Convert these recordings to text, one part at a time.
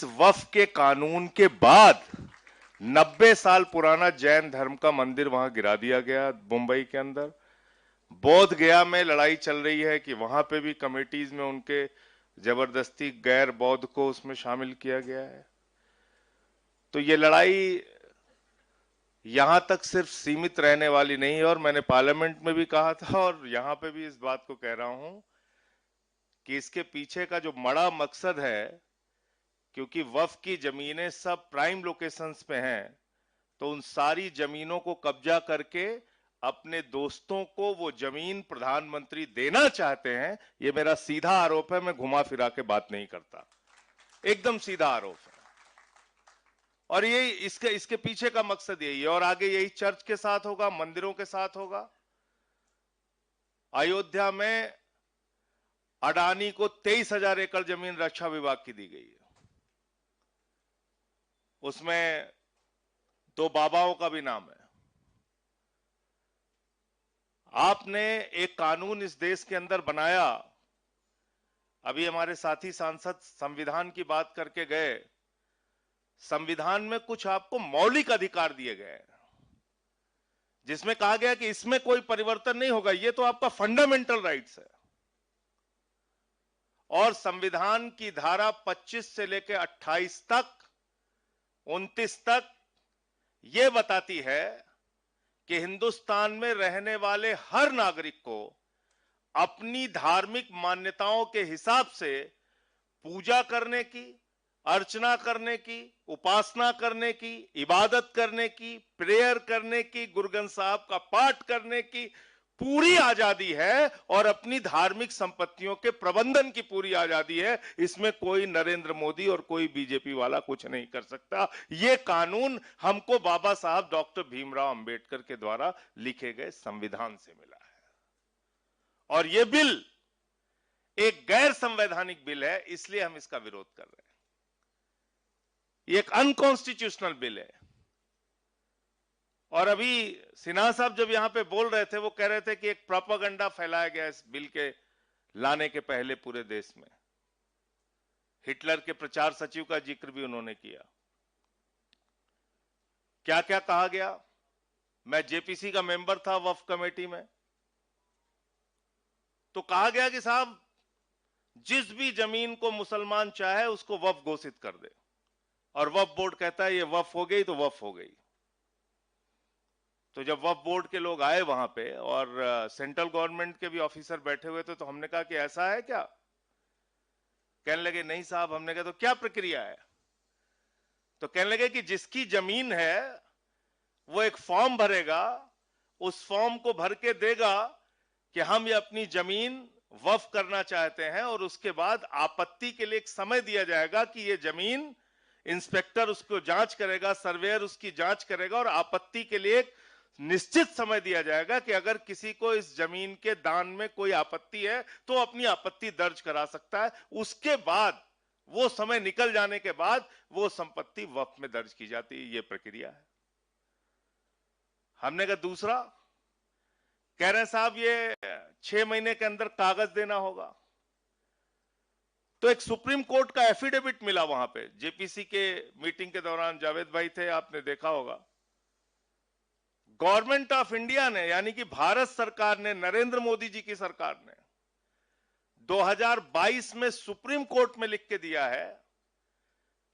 वक्फ के कानून के बाद 90 साल पुराना जैन धर्म का मंदिर वहां गिरा दिया गया मुंबई के अंदर। बोध गया में लड़ाई चल रही है कि वहां पे भी कमेटीज में उनके जबरदस्ती गैर बौद्ध को उसमें शामिल किया गया है। तो ये लड़ाई यहां तक सिर्फ सीमित रहने वाली नहीं है, और मैंने पार्लियामेंट में भी कहा था और यहां पे भी इस बात को कह रहा हूं कि इसके पीछे का जो बड़ा मकसद है, क्योंकि वक्फ की जमीनें सब प्राइम लोकेशंस पे हैं, तो उन सारी जमीनों को कब्जा करके अपने दोस्तों को वो जमीन प्रधानमंत्री देना चाहते हैं। ये मेरा सीधा आरोप है, मैं घुमा फिरा के बात नहीं करता, एकदम सीधा आरोप है। और ये इसके पीछे का मकसद यही है, और आगे यही चर्च के साथ होगा, मंदिरों के साथ होगा। अयोध्या में अडानी को 23,000 एकड़ जमीन रक्षा विभाग की दी गई है। उसमें 2 बाबाओं का भी नाम है। आपने एक कानून इस देश के अंदर बनाया, अभी हमारे साथी सांसद संविधान की बात करके गए। संविधान में कुछ आपको मौलिक अधिकार दिए गए जिसमें कहा गया कि इसमें कोई परिवर्तन नहीं होगा, ये तो आपका फंडामेंटल राइट्स है। और संविधान की धारा 25 से लेकर 28 तक 29 तक यह बताती है कि हिंदुस्तान में रहने वाले हर नागरिक को अपनी धार्मिक मान्यताओं के हिसाब से पूजा करने की, अर्चना करने की, उपासना करने की, इबादत करने की, प्रेयर करने की, गुरु ग्रंथ साहब का पाठ करने की पूरी आजादी है, और अपनी धार्मिक संपत्तियों के प्रबंधन की पूरी आजादी है। इसमें कोई नरेंद्र मोदी और कोई बीजेपी वाला कुछ नहीं कर सकता। यह कानून हमको बाबा साहब डॉक्टर भीमराव अंबेडकर के द्वारा लिखे गए संविधान से मिला है। और यह बिल एक गैर संवैधानिक बिल है, इसलिए हम इसका विरोध कर रहे हैं। ये एक अनकॉन्स्टिट्यूशनल बिल है। और अभी सिन्हा साहब जब यहां पे बोल रहे थे, वो कह रहे थे कि एक प्रोपेगेंडा फैलाया गया इस बिल के लाने के पहले पूरे देश में। हिटलर के प्रचार सचिव का जिक्र भी उन्होंने किया। क्या क्या कहा गया? मैं जेपीसी का मेंबर था वक्फ कमेटी में, तो कहा गया कि साहब जिस भी जमीन को मुसलमान चाहे उसको वक्फ घोषित कर दे, और वक्फ बोर्ड कहता है ये वक्फ हो गई तो वक्फ हो गई। तो जब वक्फ बोर्ड के लोग आए वहां पे और सेंट्रल गवर्नमेंट के भी ऑफिसर बैठे हुए थे, तो हमने कहा कि ऐसा है क्या? कहने लगे नहीं साहब। हमने कहा तो क्या प्रक्रिया है? तो कहने लगे कि जिसकी जमीन है वो एक फॉर्म भरेगा, उस फॉर्म को भर के देगा कि हम ये अपनी जमीन वक्फ करना चाहते हैं, और उसके बाद आपत्ति के लिए एक समय दिया जाएगा कि ये जमीन, इंस्पेक्टर उसको जांच करेगा, सर्वेयर उसकी जांच करेगा, और आपत्ति के लिए एक निश्चित समय दिया जाएगा कि अगर किसी को इस जमीन के दान में कोई आपत्ति है तो अपनी आपत्ति दर्ज करा सकता है। उसके बाद वो समय निकल जाने के बाद वो संपत्ति वक्फ में दर्ज की जाती है। ये प्रक्रिया है। हमने कहा दूसरा, कह रहे हैं साहब ये 6 महीने के अंदर कागज देना होगा। तो एक सुप्रीम कोर्ट का एफिडेविट मिला वहां पे, जेपीसी के मीटिंग के दौरान जावेद भाई थे, आपने देखा होगा। गवर्नमेंट ऑफ इंडिया ने, यानी कि भारत सरकार ने, नरेंद्र मोदी जी की सरकार ने 2022 में सुप्रीम कोर्ट में लिख के दिया है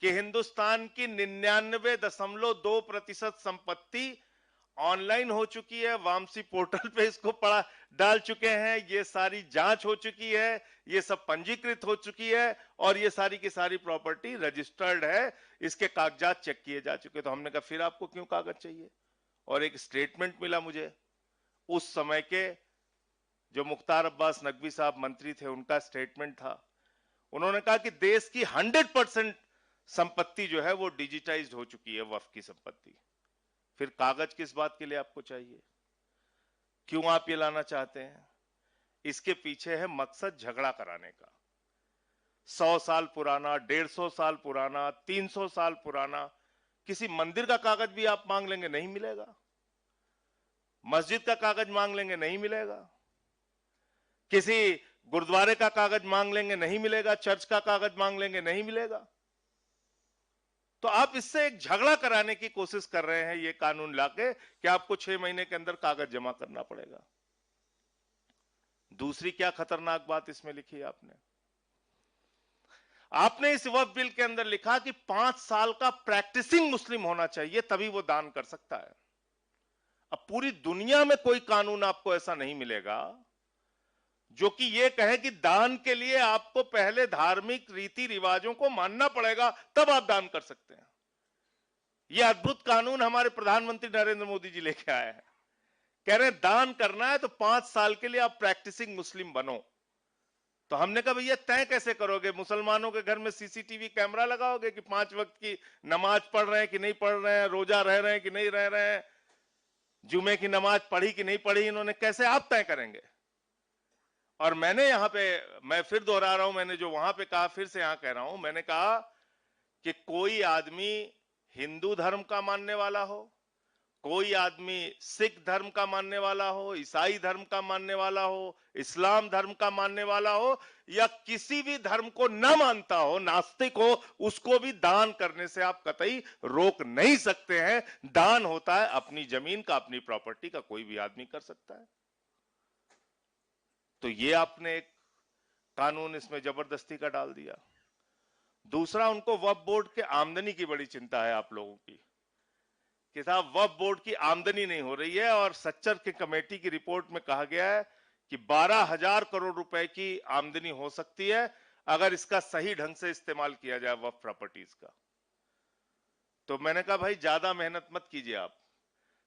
कि हिंदुस्तान की 99.2% संपत्ति ऑनलाइन हो चुकी है, वामसी पोर्टल पे इसको पड़ा डाल चुके हैं, ये सारी जांच हो चुकी है, ये सब पंजीकृत हो चुकी है, और ये सारी की सारी प्रॉपर्टी रजिस्टर्ड है, इसके कागजात चेक किए जा चुके। तो हमने कहा फिर आपको क्यों कागज चाहिए? और एक स्टेटमेंट मिला मुझे उस समय के जो मुख्तार अब्बास नकवी साहब मंत्री थे, उनका स्टेटमेंट था। उन्होंने कहा कि देश की 100% संपत्ति जो है वो डिजिटाइज्ड हो चुकी है, वक्फ की संपत्ति। फिर कागज किस बात के लिए आपको चाहिए? क्यों आप ये लाना चाहते हैं? इसके पीछे है मकसद झगड़ा कराने का। 100 साल पुराना, 150 साल पुराना, 300 साल पुराना किसी मंदिर का कागज भी आप मांग लेंगे, नहीं मिलेगा। मस्जिद का कागज मांग लेंगे, नहीं मिलेगा। किसी गुरुद्वारे का कागज मांग लेंगे, नहीं मिलेगा। चर्च का कागज मांग लेंगे, नहीं मिलेगा। तो आप इससे एक झगड़ा कराने की कोशिश कर रहे हैं ये कानून लाके कि आपको 6 महीने के अंदर कागज जमा करना पड़ेगा। दूसरी क्या खतरनाक बात इसमें लिखी है आपने इस वक्फ बिल के अंदर लिखा कि 5 साल का प्रैक्टिसिंग मुस्लिम होना चाहिए तभी वो दान कर सकता है। अब पूरी दुनिया में कोई कानून आपको ऐसा नहीं मिलेगा जो कि ये कहे कि दान के लिए आपको पहले धार्मिक रीति रिवाजों को मानना पड़ेगा तब आप दान कर सकते हैं। यह अद्भुत कानून हमारे प्रधानमंत्री नरेंद्र मोदी जी लेके आए हैं। कह रहे हैं दान करना है तो 5 साल के लिए आप प्रैक्टिसिंग मुस्लिम बनो। तो हमने कहा भैया तय कैसे करोगे? मुसलमानों के घर में सीसीटीवी कैमरा लगाओगे कि 5 वक्त की नमाज पढ़ रहे हैं कि नहीं पढ़ रहे हैं, रोजा रह रहे हैं कि नहीं रह रहे हैं, जुमे की नमाज पढ़ी कि नहीं पढ़ी, इन्होंने कैसे आप तय करेंगे? और मैंने यहां पे, मैं फिर दोहरा रहा हूं, मैंने जो वहां पे कहा फिर से यहां कह रहा हूं, मैंने कहा कि कोई आदमी हिंदू धर्म का मानने वाला हो, कोई आदमी सिख धर्म का मानने वाला हो, ईसाई धर्म का मानने वाला हो, इस्लाम धर्म का मानने वाला हो, या किसी भी धर्म को न मानता हो, नास्तिक हो, उसको भी दान करने से आप कतई रोक नहीं सकते हैं। दान होता है अपनी जमीन का, अपनी प्रॉपर्टी का, कोई भी आदमी कर सकता है। तो ये आपने एक कानून इसमें जबरदस्ती का डाल दिया। दूसरा, उनको वक्फ बोर्ड के आमदनी की बड़ी चिंता है आप लोगों की कि साहब वक्फ बोर्ड की आमदनी नहीं हो रही है, और सच्चर की कमेटी की रिपोर्ट में कहा गया है कि 12,000 करोड़ रुपए की आमदनी हो सकती है अगर इसका सही ढंग से इस्तेमाल किया जाए वक्फ प्रॉपर्टीज का। तो मैंने कहा भाई ज्यादा मेहनत मत कीजिए, आप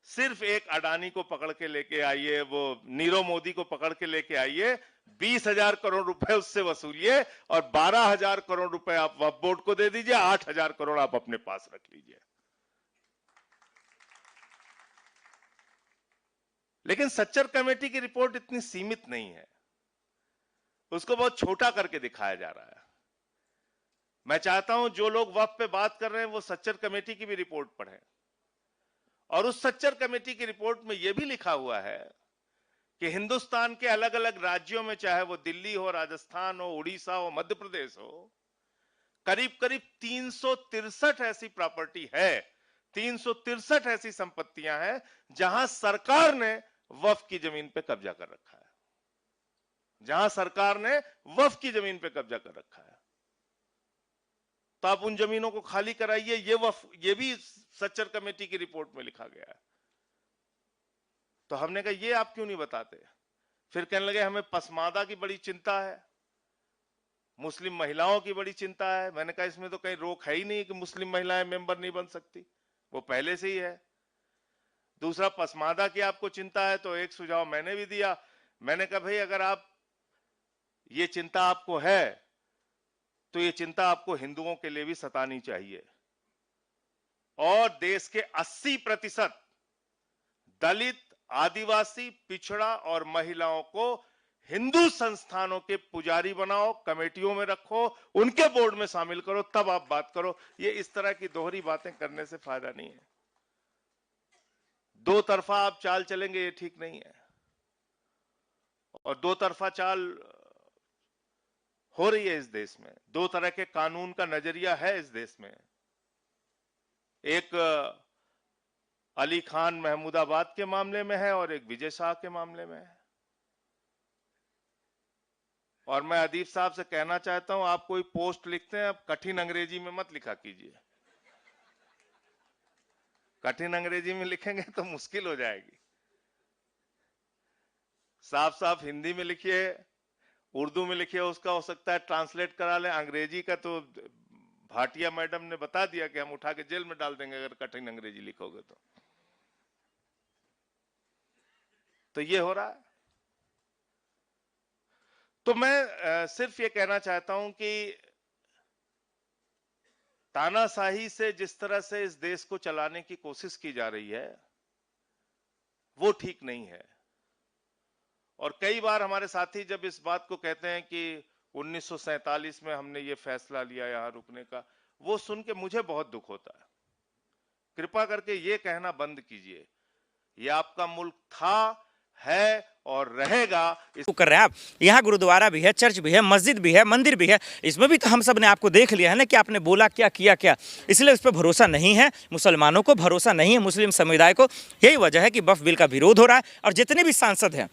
सिर्फ एक अडानी को पकड़ के लेके आइए, वो नीरव मोदी को पकड़ के लेके आइए, 20,000 करोड़ रुपए उससे वसूलिए और 12,000 करोड़ रुपए आप वक्फ बोर्ड को दे दीजिए, 8,000 करोड़ आप अपने पास रख लीजिए। लेकिन सच्चर कमेटी की रिपोर्ट इतनी सीमित नहीं है, उसको बहुत छोटा करके दिखाया जा रहा है। मैं चाहता हूं जो लोग वक्फ पे बात कर रहे हैं वो सच्चर कमेटी की भी रिपोर्ट पढ़ें, और उस सच्चर कमेटी की रिपोर्ट में यह भी लिखा हुआ है कि हिंदुस्तान के अलग अलग राज्यों में, चाहे वो दिल्ली हो, राजस्थान हो, उड़ीसा हो, मध्य प्रदेश हो, करीब करीब 363 ऐसी प्रॉपर्टी है, 363 ऐसी संपत्तियां हैं जहां सरकार ने वक्फ की जमीन पे कब्जा कर रखा है, जहां सरकार ने वक्फ की जमीन पे कब्जा कर रखा है। तो आप उन जमीनों को खाली कराइए, ये भी सच्चर कमेटी की रिपोर्ट में लिखा गया है। तो हमने कहा ये आप क्यों नहीं बताते? फिर कहने लगे हमें पसमादा की बड़ी चिंता है, मुस्लिम महिलाओं की बड़ी चिंता है। मैंने कहा इसमें तो कहीं रोक है ही नहीं कि मुस्लिम महिलाएं मेंबर नहीं बन सकती, वो पहले से ही है। दूसरा, पसमादा की आपको चिंता है तो एक सुझाव मैंने भी दिया, मैंने कहा भाई अगर आप ये चिंता आपको है तो ये चिंता आपको हिंदुओं के लिए भी सतानी चाहिए। और देश के 80% दलित, आदिवासी, पिछड़ा और महिलाओं को हिंदू संस्थानों के पुजारी बनाओ, कमेटियों में रखो, उनके बोर्ड में शामिल करो, तब आप बात करो। ये इस तरह की दोहरी बातें करने से फायदा नहीं है। दो तरफा आप चाल चलेंगे ये ठीक नहीं है, और दो तरफा चाल हो रही है इस देश में। दो तरह के कानून का नजरिया है इस देश में। एक अली खान महमूदाबाद के मामले में है और एक विजय शाह के मामले में है। और मैं अदीब साहब से कहना चाहता हूं, आप कोई पोस्ट लिखते हैं, आप कठिन अंग्रेजी में मत लिखा कीजिए। कठिन अंग्रेजी में लिखेंगे तो मुश्किल हो जाएगी। साफ साफ हिंदी में लिखिए, उर्दू में लिखिए, उसका हो सकता है ट्रांसलेट करा लें। अंग्रेजी का तो भाटिया मैडम ने बता दिया कि हम उठा के जेल में डाल देंगे अगर कठिन अंग्रेजी लिखोगे तो ये हो रहा है। तो मैं सिर्फ ये कहना चाहता हूं कि तानाशाही से जिस तरह से इस देश को चलाने की कोशिश की जा रही है वो ठीक नहीं है। और कई बार हमारे साथी जब इस बात को कहते हैं कि 1947 में हमने ये फैसला लिया यहां रुकने का, वो सुन के मुझे बहुत दुख होता है। कृपा करके ये कहना बंद कीजिए, ये आपका मुल्क था, है और रहेगा। इसको कर रहे हैं आप। यहाँ गुरुद्वारा भी है, चर्च भी है, मस्जिद भी है, मंदिर भी है। इसमें भी तो हम सब ने आपको देख लिया है ना कि आपने बोला क्या किया क्या। इसलिए उस पर भरोसा नहीं है, मुसलमानों को भरोसा नहीं है, मुस्लिम समुदाय को। यही वजह है कि वक्फ बिल का विरोध हो रहा है। और जितने भी सांसद हैं,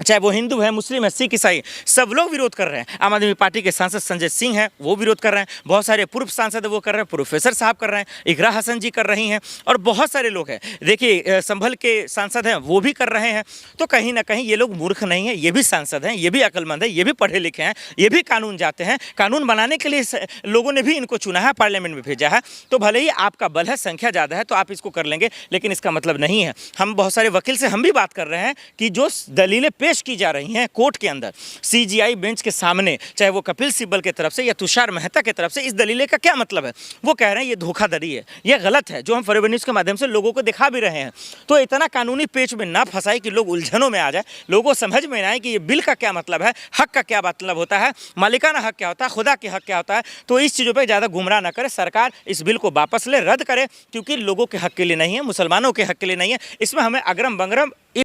चाहे वो हिंदू है, मुस्लिम है, सिख, ईसाई, सब लोग विरोध कर रहे हैं। आम आदमी पार्टी के सांसद संजय सिंह हैं, वो विरोध कर रहे हैं। बहुत सारे पूर्व सांसद वो कर रहे हैं, प्रोफेसर साहब कर रहे हैं, इकरा हसन जी कर रही हैं, और बहुत सारे लोग हैं। देखिए संभल के सांसद हैं, वो भी कर रहे हैं। तो कहीं ना कहीं ये लोग मूर्ख नहीं है, ये भी सांसद हैं, ये भी अक्लमंद है, ये भी पढ़े लिखे हैं, ये भी कानून जानते हैं। कानून बनाने के लिए लोगों ने भी इनको चुना है, पार्लियामेंट में भेजा है। तो भले ही आपका बल है, संख्या ज़्यादा है, तो आप इसको कर लेंगे, लेकिन इसका मतलब नहीं है। हम बहुत सारे वकील से हम भी बात कर रहे हैं कि जो दलीलें पेश की जा रही हैं कोर्ट के अंदर, सीजीआई बेंच के सामने, चाहे वो कपिल सिब्बल की तरफ से या तुषार मेहता की तरफ से, इस दलीलें का क्या मतलब है? वो कह रहे हैं ये धोखाधड़ी है, ये गलत है, जो हम फॉरवर्ड न्यूज़ के माध्यम से लोगों को दिखा भी रहे हैं। तो इतना कानूनी पेच में ना फंसाए कि लोग उलझनों में आ जाए, लोगों को समझ में ना आए कि ये बिल का क्या मतलब है, हक का क्या मतलब होता है, मालिकाना हक क्या होता है, खुदा के हक क्या होता है। तो इस चीज़ों पर ज़्यादा गुमराह ना करे। सरकार इस बिल को वापस ले, रद्द करे, क्योंकि लोगों के हक के लिए नहीं है, मुसलमानों के हक के लिए नहीं है। इसमें हमें अगरम बगरम